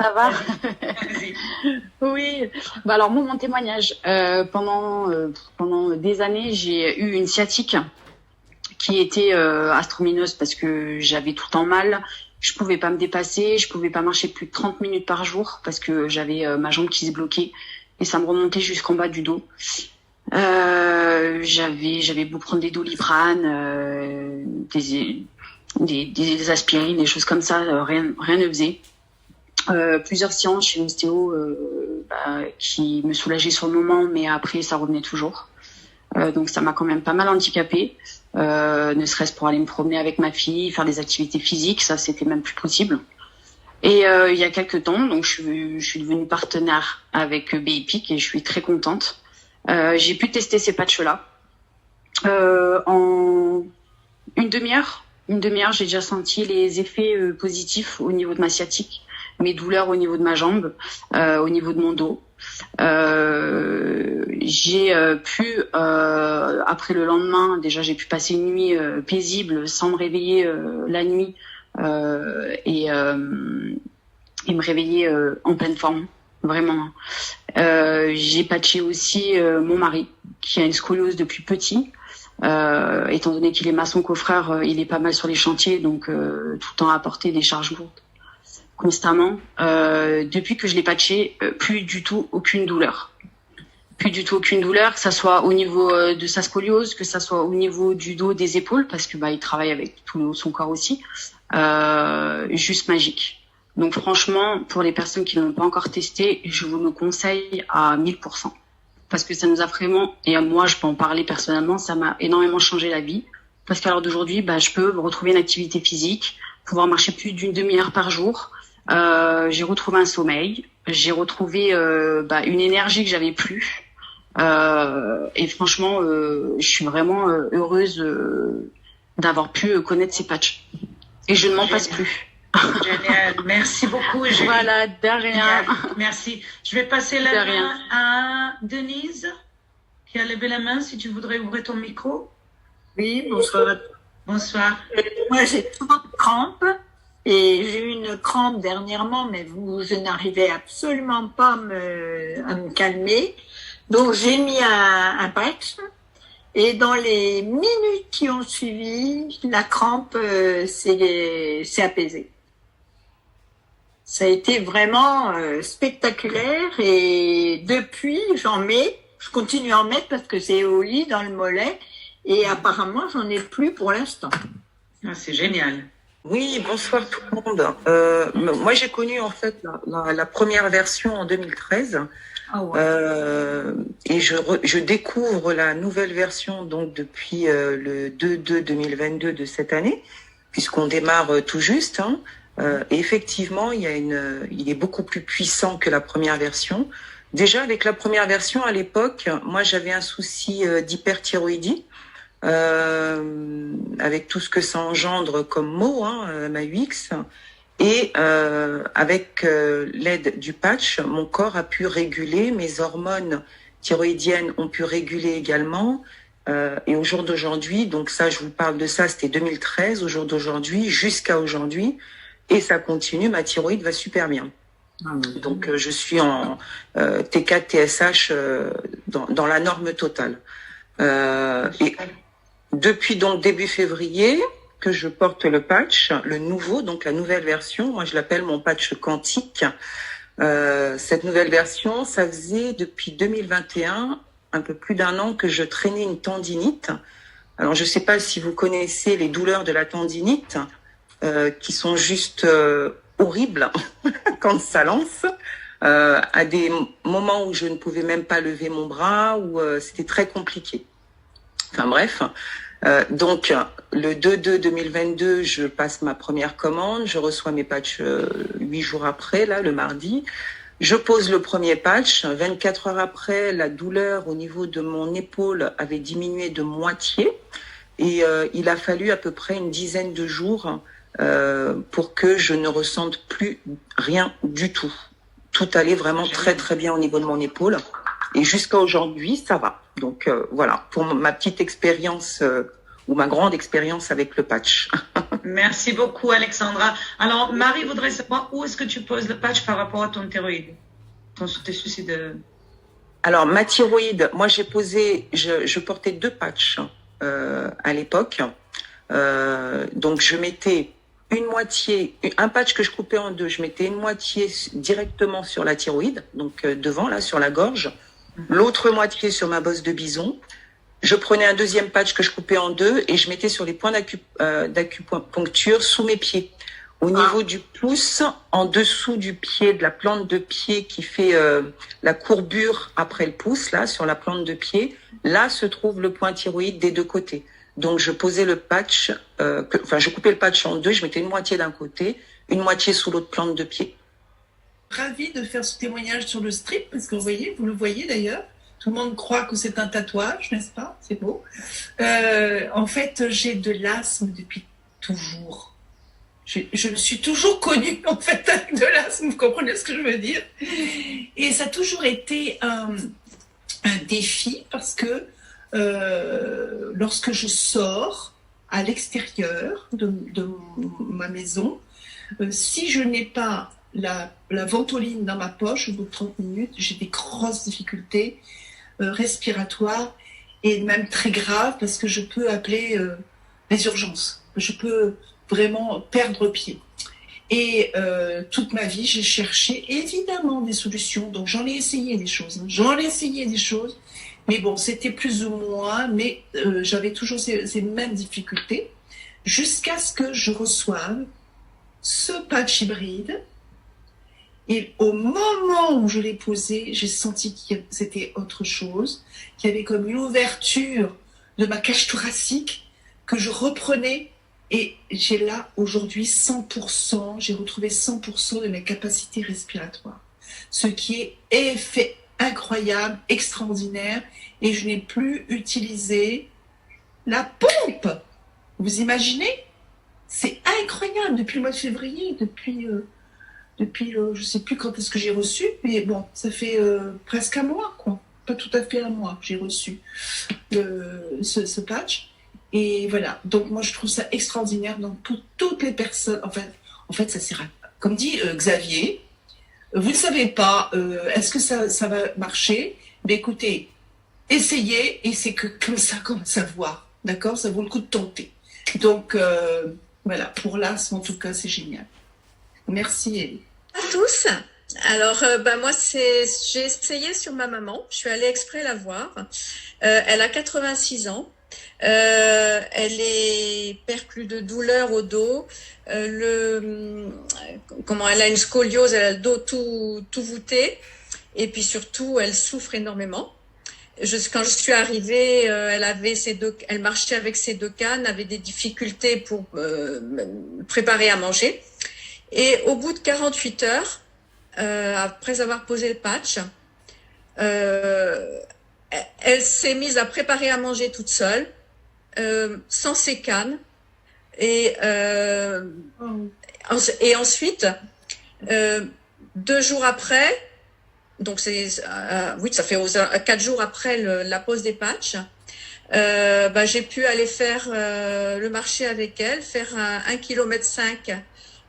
Ça va? Vas-y. Oui. Bah alors moi, mon témoignage, pendant des années, j'ai eu une sciatique qui était astromineuse parce que j'avais tout le temps mal. Je pouvais pas me dépasser, je pouvais pas marcher plus de 30 minutes par jour parce que j'avais ma jambe qui se bloquait et ça me remontait jusqu'en bas du dos. J'avais beau prendre des Doliprane, des aspirines, des choses comme ça, rien ne faisait. Plusieurs séances chez l'ostéo qui me soulageaient sur le moment, mais après ça revenait toujours. Donc ça m'a quand même pas mal handicapée, ne serait-ce pour aller me promener avec ma fille, faire des activités physiques, ça c'était même plus possible. Et il y a quelques temps, donc je suis devenue partenaire avec BEPIC et je suis très contente. J'ai pu tester ces patchs-là. En une demi-heure, j'ai déjà senti les effets positifs au niveau de ma sciatique, mes douleurs au niveau de ma jambe, au niveau de mon dos. J'ai pu, après le lendemain, déjà j'ai pu passer une nuit paisible sans me réveiller la nuit et me réveiller en pleine forme, vraiment. J'ai patché aussi mon mari, qui a une scoliose depuis petit. Étant donné qu'il est maçon coffreur, il est pas mal sur les chantiers, donc tout le temps à porter des charges lourdes constamment. Depuis que je l'ai patché, plus du tout aucune douleur. Plus du tout aucune douleur, que ça soit au niveau de sa scoliose, que ça soit au niveau du dos, des épaules, parce que il travaille avec tout le haut de son corps aussi. Juste magique. Donc franchement, pour les personnes qui ne l'ont pas encore testé, je vous le conseille à 1000%. Parce que ça nous a vraiment, et moi je peux en parler personnellement, ça m'a énormément changé la vie. Parce qu'à l'heure d'aujourd'hui, je peux retrouver une activité physique, pouvoir marcher plus d'une demi-heure par jour. J'ai retrouvé un sommeil, j'ai retrouvé une énergie que j'avais plus. Et franchement, je suis vraiment heureuse d'avoir pu connaître ces patchs. Et je ne m'en passe plus. Génial, merci beaucoup. Julie. Voilà, de rien. Merci. Je vais passer la main à Denise, qui a levé la main, si tu voudrais ouvrir ton micro. Oui, bonsoir. Bonsoir. Moi, j'ai souvent de crampes et j'ai eu une crampe dernièrement, mais je n'arrivais absolument pas à me calmer. Donc, j'ai mis un patch et dans les minutes qui ont suivi, la crampe s'est apaisée. Ça a été vraiment spectaculaire et depuis, je continue à en mettre parce que c'est au lit, dans le mollet et apparemment, j'en ai plus pour l'instant. Ah, c'est génial. Oui, bonsoir tout le monde. Moi, j'ai connu en fait la première version en 2013. Ah ouais. Et je découvre la nouvelle version donc depuis le 2/2/2022 de cette année, puisqu'on démarre tout juste. Et effectivement, il est beaucoup plus puissant que la première version. Déjà, avec la première version, à l'époque, moi, j'avais un souci d'hyperthyroïdie, avec tout ce que ça engendre comme maux, ma UX. Et avec l'aide du patch, mon corps a pu réguler, mes hormones thyroïdiennes ont pu réguler également. Et au jour d'aujourd'hui, donc ça, je vous parle de ça, c'était 2013, au jour d'aujourd'hui, jusqu'à aujourd'hui, et ça continue, ma thyroïde va super bien. Donc je suis en T4, TSH dans la norme totale. Et depuis donc début février que je porte le patch, le nouveau, donc la nouvelle version, moi je l'appelle mon patch quantique. Cette nouvelle version, ça faisait depuis 2021, un peu plus d'un an que je traînais une tendinite. Alors je sais pas si vous connaissez les douleurs de la tendinite, qui sont juste horribles quand ça lance, à des moments où je ne pouvais même pas lever mon bras, où c'était très compliqué. Enfin bref, donc le 2/2/2022, je passe ma première commande, je reçois mes patchs 8 jours après, là, le mardi. Je pose le premier patch. 24 heures après, la douleur au niveau de mon épaule avait diminué de moitié. Et il a fallu à peu près une dizaine de jours pour que je ne ressente plus rien du tout. Tout allait vraiment très très bien au niveau de mon épaule. Et jusqu'à aujourd'hui, ça va. Donc voilà, pour ma petite expérience ou ma grande expérience avec le patch. Merci beaucoup, Alexandra. Alors, Marie voudrait savoir où est-ce que tu poses le patch par rapport à ton thyroïde, tes soucis de... Alors, ma thyroïde, moi, je portais 2 patchs à l'époque. Donc, je mettais un patch que je coupais en 2, je mettais une moitié directement sur la thyroïde, donc devant, là, sur la gorge, l'autre moitié sur ma bosse de bison. Je prenais un deuxième patch que je coupais en 2 et je mettais sur les points d'acupuncture sous mes pieds. Au niveau du pouce, en dessous du pied, de la plante de pied qui fait la courbure après le pouce, là, sur la plante de pied, là se trouve le point thyroïde des 2 côtés. Donc, je posais le patch, je coupais le patch en 2, je mettais une moitié d'un côté, une moitié sous l'autre plante de pied. Ravie de faire ce témoignage sur le strip, parce que vous le voyez d'ailleurs, tout le monde croit que c'est un tatouage, n'est-ce pas? C'est beau. En fait, j'ai de l'asthme depuis toujours. Je me suis toujours connue, en fait, avec de l'asthme, vous comprenez ce que je veux dire? Et ça a toujours été un défi, parce que lorsque je sors à l'extérieur de ma maison, si je n'ai pas la ventoline dans ma poche au bout de 30 minutes, j'ai des grosses difficultés respiratoires et même très graves parce que je peux appeler les urgences. Je peux vraiment perdre pied. Et toute ma vie, j'ai cherché évidemment des solutions. Donc j'en ai essayé des choses. Mais bon, c'était plus ou moins, mais j'avais toujours ces mêmes difficultés jusqu'à ce que je reçoive ce patch hybride. Et au moment où je l'ai posé, j'ai senti que c'était autre chose, qu'il y avait comme une ouverture de ma cage thoracique que je reprenais. Et j'ai là aujourd'hui 100%, j'ai retrouvé 100% de mes capacités respiratoires. Ce qui est effet incroyable, extraordinaire, et je n'ai plus utilisé la pompe. Vous imaginez? C'est incroyable depuis le mois de février, depuis je sais plus quand est-ce que j'ai reçu, mais bon, ça fait presque un mois, quoi. Pas tout à fait un mois que j'ai reçu ce patch. Et voilà, donc moi je trouve ça extraordinaire. Donc pour toutes les personnes, en fait ça sert à, comme dit Xavier, vous ne savez pas, est-ce que ça va marcher? Mais écoutez, essayez, et c'est que comme ça qu'on va savoir, d'accord? Ça vaut le coup de tenter. Donc voilà, pour l'asthme en tout cas, c'est génial. Merci Elie. À tous. Alors moi j'ai essayé sur ma maman, je suis allée exprès la voir. Elle a 86 ans. Elle perd plus de douleur au dos. Elle a une scoliose, elle a le dos tout voûté, et puis surtout elle souffre énormément. Quand je suis arrivée, elle marchait avec ses 2 cannes, avait des difficultés pour préparer à manger. Et au bout de 48 heures, après avoir posé le patch, elle s'est mise à préparer à manger toute seule, sans ses cannes. Et ensuite, 2 jours après, donc ça fait 4 jours après la pose des patchs, j'ai pu aller faire le marché avec elle, faire 1,5 km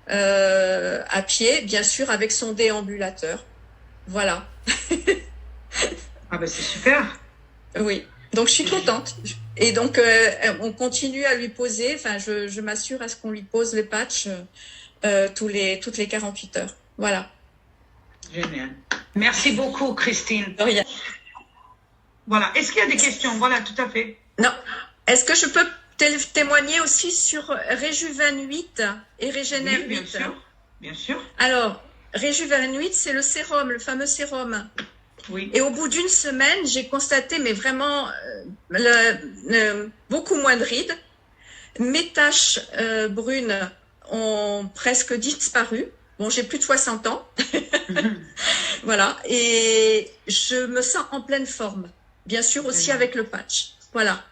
à pied, bien sûr, avec son déambulateur. Voilà. Ah ben c'est super. Oui, donc je suis contente. Et donc on continue à lui poser, je m'assure à ce qu'on lui pose les patchs toutes les 48 heures. Voilà. Génial. Merci beaucoup Christine. De rien. Voilà, est-ce qu'il y a des questions? Voilà, tout à fait. Non. Est-ce que je peux témoigner aussi sur Rejuven 8 et Régénère 8? Bien sûr, bien sûr. Alors, Rejuven 8, c'est le sérum, le fameux sérum. Oui. Et au bout d'une semaine, j'ai constaté, mais vraiment, beaucoup moins de rides. Mes taches brunes ont presque disparu. Bon, j'ai plus de 60 ans. Voilà. Et je me sens en pleine forme. Bien sûr, aussi avec le patch. Voilà.